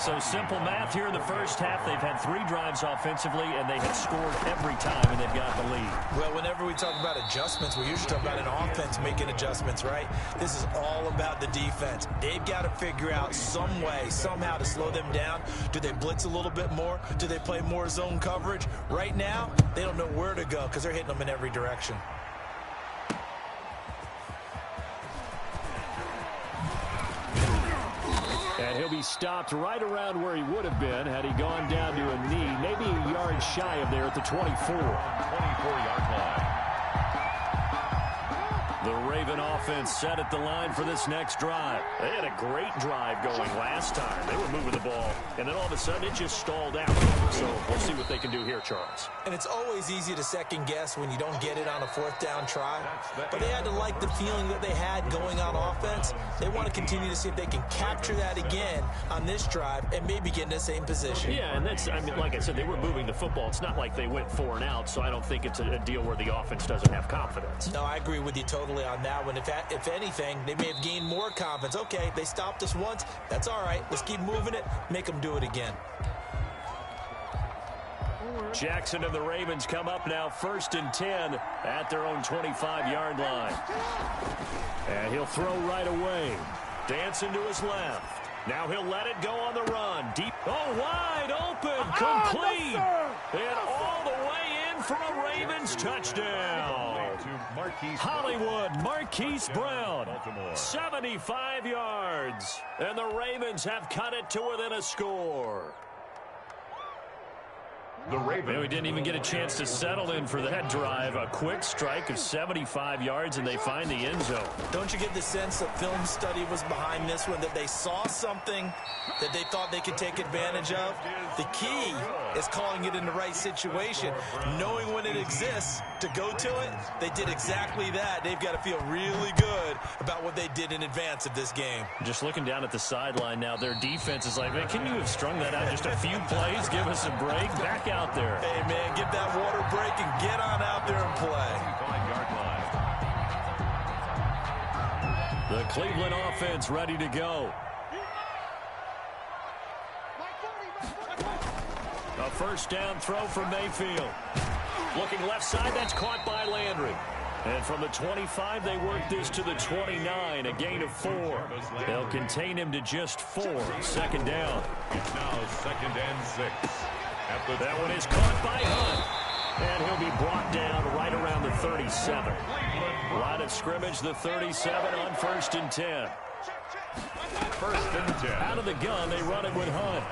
So simple math here in the first half. They've had 3 drives offensively, and they have scored every time, and they've got the lead. Well, whenever we talk about adjustments, we usually talk about an offense making adjustments, right? This is all about the defense. They've got to figure out some way, somehow to slow them down. Do they blitz a little bit more? Do they play more zone coverage? Right now, they don't know where to go because they're hitting them in every direction. And he'll be stopped right around where he would have been had he gone down to a knee, maybe a yard shy of there at the 24. 24-yard line. The Raven offense set at the line for this next drive. They had a great drive going last time. They were moving the ball, and then all of a sudden it just stalled out. So we'll see what they can do here, Charles. And it's always easy to second guess when you don't get it on a 4th down try. But they had to like the feeling that they had going on offense. They want to continue to see if they can capture that again on this drive and maybe get in the same position. Yeah, and that's, I mean, like I said, they were moving the football. It's not like they went 4 and out, so I don't think it's a deal where the offense doesn't have confidence. No, I agree with you totally on that one. If anything, they may have gained more confidence. Okay, they stopped us once. That's all right. Let's keep moving it. Make them do it again. Jackson and the Ravens come up now 1st and 10 at their own 25-yard line. And he'll throw right away. Dancing to his left. Now he'll let it go on the run. Deep. Oh, wide open. Complete. And all the way in for a Ravens touchdown. Hollywood Marquise Brown. 75 yards. And the Ravens have cut it to within a score. The Ravens. We didn't even get a chance to settle in for that drive. A quick strike of 75 yards, and they find the end zone. Don't you get the sense that film study was behind this one, that they saw something that they thought they could take advantage of? The key is calling it in the right situation, knowing when it exists to go to it. They did exactly that. They've got to feel really good about what they did in advance of this game. Just looking down at the sideline now, their defense is like, man, can you have strung that out just a few plays? Give us a break. Back out there. Hey, man, give that water break and get on out there and play. 25-yard line. The Cleveland offense ready to go. A first down throw from Mayfield. Looking left side, that's caught by Landry. And from the 25, they work this to the 29, a gain of 4. They'll contain him to just 4. 2nd down. It's now 2nd and 6. That one is caught by Hunt. And he'll be brought down right around the 37. Line of scrimmage, the 37 on 1st and 10. 1st and 10. Out of the gun, they run it with Hunt.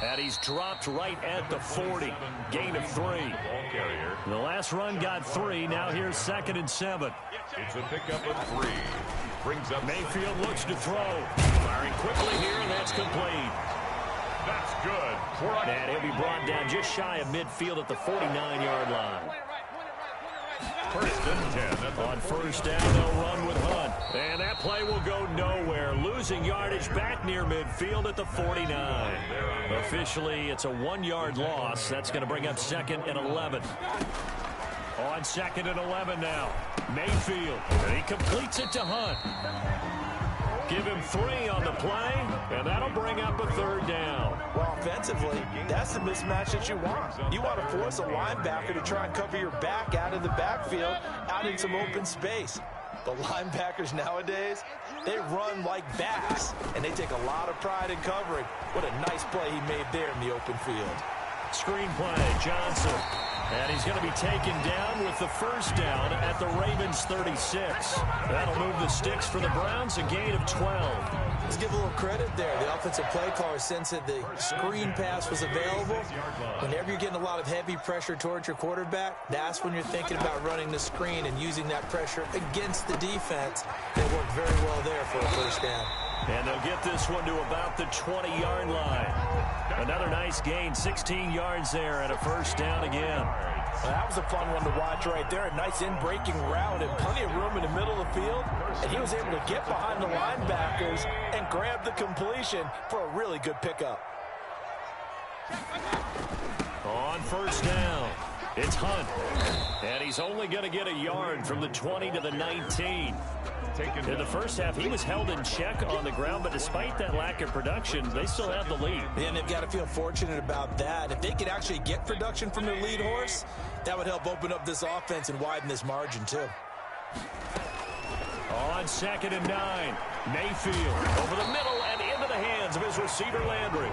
And he's dropped right at the 40. Gain of 3. Ball carrier. The last run got 3. Now here's 2nd and 7. It's a pickup of 3. Brings up Mayfield looks to throw. Firing quickly here, and that's complete. That's good. And he'll be brought down just shy of midfield at the 49-yard line. 1st and 10. On 1st down, they'll run with Hunt. And that play will go nowhere. Losing yardage back near midfield at the 49. Officially, it's a 1-yard loss. That's going to bring up 2nd and 11. On 2nd and 11 now. Mayfield. And he completes it to Hunt. Give him 3 on the play, and that'll bring up a 3rd down. Well, offensively, that's the mismatch that you want. You want to force a linebacker to try and cover your back out of the backfield, out in some open space. But linebackers nowadays, they run like backs, and they take a lot of pride in covering. What a nice play he made there in the open field. Screen play, Johnson. And he's going to be taken down with the first down at the Ravens 36. That'll move the sticks for the Browns, a gain of 12. Let's give a little credit there. The offensive play caller sensed that the screen pass was available. Whenever you're getting a lot of heavy pressure towards your quarterback, that's when you're thinking about running the screen and using that pressure against the defense. They worked very well there for a first down. And they'll get this one to about the 20-yard line. Another nice gain, 16 yards there and a first down again. Well, that was a fun one to watch right there. A nice in-breaking route and plenty of room in the middle of the field. And he was able to get behind the linebackers and grab the completion for a really good pickup. On first down, it's Hunt. And he's only going to get a yard from the 20 to the 19. In the first half, he was held in check on the ground, but despite that lack of production, they still have the lead. And they've got to feel fortunate about that. If they could actually get production from their lead horse, that would help open up this offense and widen this margin, too. On 2nd and 9, Mayfield over the middle and into the hands of his receiver, Landry.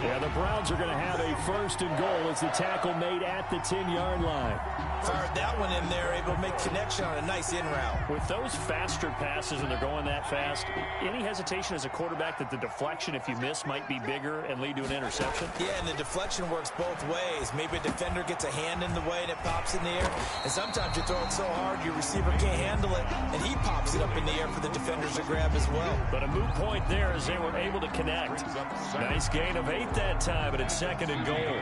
Yeah, the Browns are going to have a first and goal as the tackle made at the 10-yard line. Fired that one in there, able to make connection on a nice in route. With those faster passes and they're going that fast, any hesitation as a quarterback that the deflection, if you miss, might be bigger and lead to an interception? Yeah, and the deflection works both ways. Maybe a defender gets a hand in the way and it pops in the air. And sometimes you throw it so hard your receiver can't handle it, and he pops it up in the air for the defenders to grab as well. But a moot point there as they were able to connect. Nice gain of 8 that time, but it's 2nd and goal.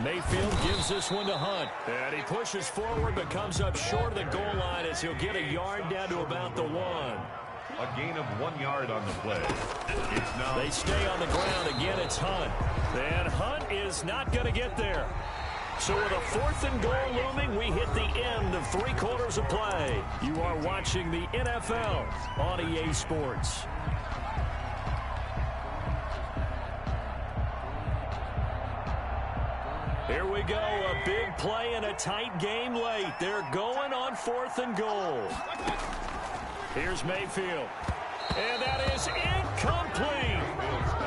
Mayfield gives this one to Hunt. And he pushes forward but comes up short of the goal line as he'll get a yard down to about the 1. A gain of 1 yard on the play. It's now they stay on the ground. Again, it's Hunt. And Hunt is not going to get there. So with a 4th and goal looming, we hit the end of 3 quarters of play. You are watching the NFL on EA Sports. Here we go, a big play and a tight game late. They're going on 4th and goal. Here's Mayfield. And that is incomplete.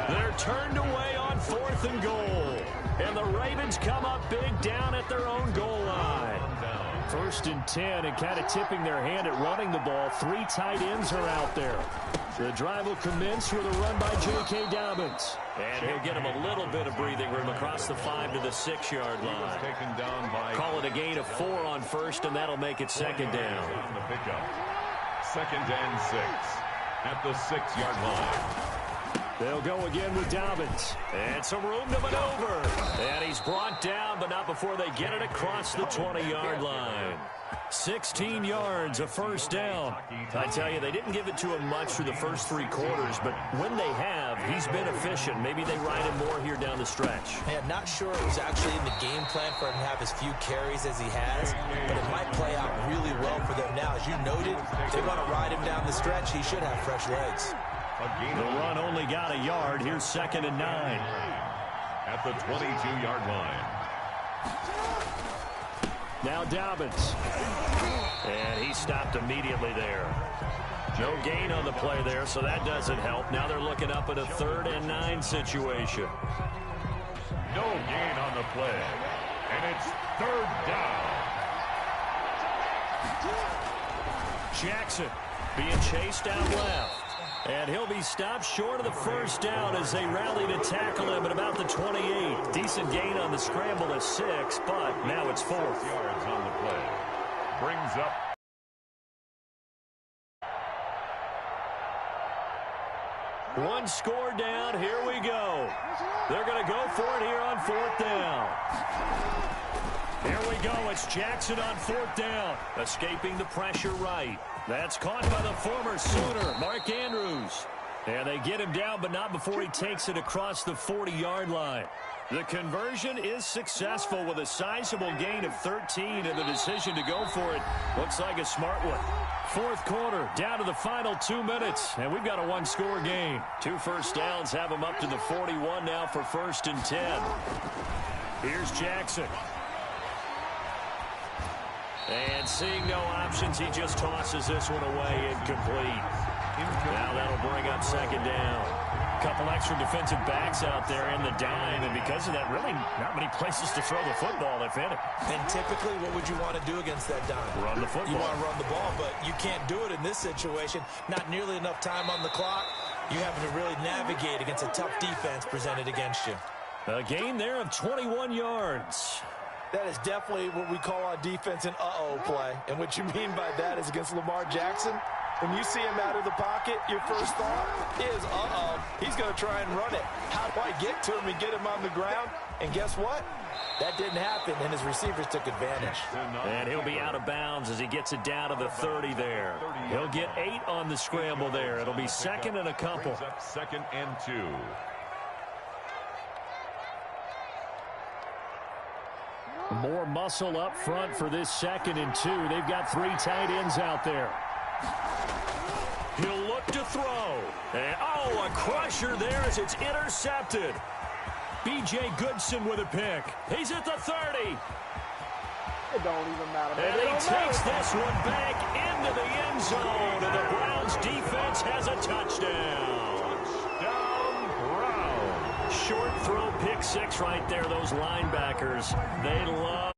They're turned away on 4th and goal. And the Ravens come up big down at their own goal line. 1st and 10, and kind of tipping their hand at running the ball. 3 tight ends are out there. The drive will commence with a run by J.K. Dobbins. And he'll get him a little bit of breathing room across the 5 to the 6-yard line. taken down by Call it a gain of 4 on 1st, and that'll make it 2nd down. on the pickup. 2nd and 6 at the 6-yard line. They'll go again with Dobbins. And some room to maneuver. And he's brought down, but not before they get it across the 20-yard line. 16 yards, a first down. I tell you, they didn't give it to him much through the first 3 quarters, but when they have, he's been efficient. Maybe they ride him more here down the stretch. Man, not sure it was actually in the game plan for him to have as few carries as he has, but it might play out really well for them now. As you noted, if they want to ride him down the stretch, he should have fresh legs. The run only got a yard. Here's 2nd and 9. At the 22-yard line. Now Dobbins. And he stopped immediately there. No gain on the play there, so that doesn't help. Now they're looking up at a 3rd and 9 situation. No gain on the play. And it's 3rd down. Jackson being chased out left. And he'll be stopped short of the first down as they rally to tackle him at about the 28. Decent gain on the scramble at 6, but now it's 4th. Yards on the play. Brings up. One score down. Here we go. They're going to go for it here on 4th down. Here we go. It's Jackson on 4th down. Escaping the pressure right. That's caught by the former Sooner, Mark Andrews. And they get him down, but not before he takes it across the 40-yard line. The conversion is successful with a sizable gain of 13, and the decision to go for it looks like a smart one. 4th quarter, down to the final 2 minutes, and we've got a 1-score game. 2 first downs have him up to the 41 now for 1st and 10. Here's Jackson. And seeing no options, he just tosses this one away incomplete. Now that'll bring up second down. Couple extra defensive backs out there in the dime, and because of that, really not many places to throw the football if any. And typically, what would you want to do against that dime? Run the football. You want to run the ball, but you can't do it in this situation. Not nearly enough time on the clock. You having to really navigate against a tough defense presented against you. A gain there of 21 yards. That is definitely what we call on defense an uh-oh play. And what you mean by that is against Lamar Jackson, when you see him out of the pocket, your first thought is, uh-oh, he's going to try and run it. How do I get to him and get him on the ground? And guess what? That didn't happen, and his receivers took advantage. And he'll be out of bounds as he gets it down to the 30 there. He'll get 8 on the scramble there. It'll be second and a couple. Second and 2. More muscle up front for this second and 2. They've got 3 tight ends out there. He'll look to throw. And, oh, a crusher there as it's intercepted. B.J. Goodson with a pick. He's at the 30. It don't even matter. And he takes this one back into the end zone. And the Browns defense has a touchdown. Touchdown, Browns. Short throw, pick 6 right there. Those linebackers, they love